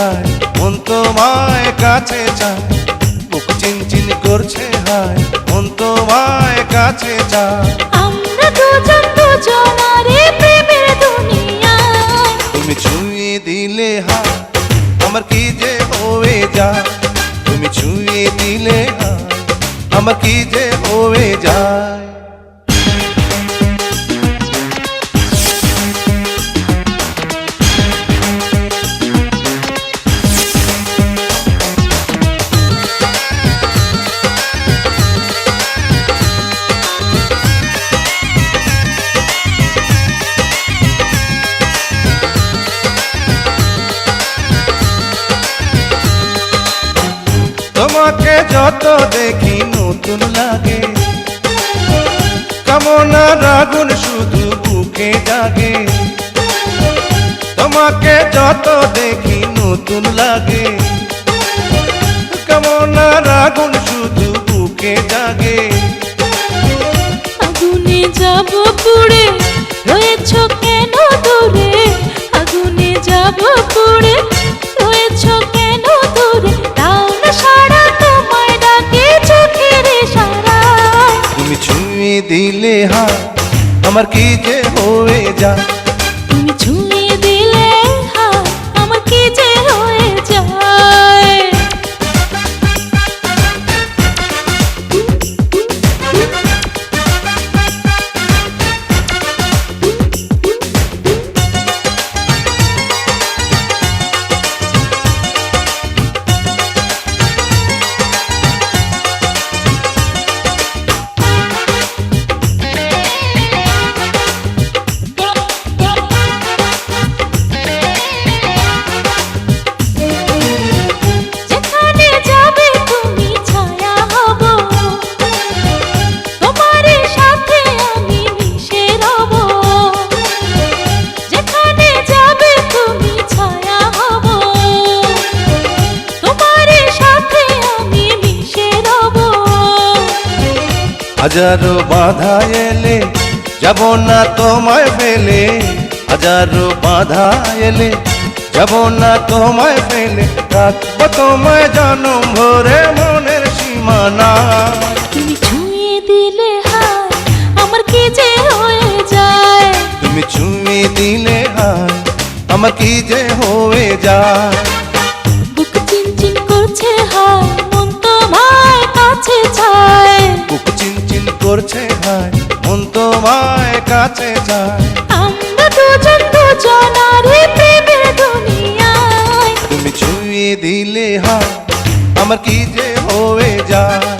হায় মন তোমায় কাছে চায় বুক চিনচিন করছে হায় মন তোমায় কাছে চায় আমরা দুজন দুজনারে প্রেমের দুনিয়ায় তুমি ছুঁয়ে দিলে হায় আমার কি যে হয়ে যায় তুমি ছুঁয়ে দিলে হায় আমার কি যে হয়ে যায় তোমাকে যত দেখি নতুন লাগে কামনার আগুন শুধু বুকে জাগে তোমাকে যত দেখি নতুন লাগে কামনার আগুন শুধু বুকে জাগে আগুনে যাব পুড়ে রয়েছ কেন দূরে আগুনে যাব পুড়ে রয়েছ কেন দূরে তাও না সারা তোমায় ডাকে চোখের ইশারায় তুমি ছুঁয়ে দিলে হায় আমার কি যে হয়ে যায় তুমি ছুঁয়ে দিলে হায় আমার কি যে হয়ে যায় যেখানে যাবে তুমি ছায়া হব তোমার সাথে আমি মিশে রব যেখানে যাবে তুমি ছায়া হব তোমার সাথে আমি মিশে রব হাজারো বাধা এলে যাব না তোমায় ফেলে হাজারো বাধা এলে যাব না তোমায় ফেলে রাখবো তোমায় জনম ভরে মনের সীমানা তুমি ছুঁয়ে দিলে হায় আমার কি যে হয়ে যায় তুমি ছুঁয়ে দিলে হায় আমার কি যে হয়ে যায় বুক চিনচিন করছে হায় মন তোমায় কাছে চায় বুক চিনচিন করছে হায় মন তোমায় কাছে যায় আমরা দুজন দুজনারে প্রেমের দুনিয়ায় তুমি ছুঁয়ে দিলে হায় আমার কি যে হয়ে যায়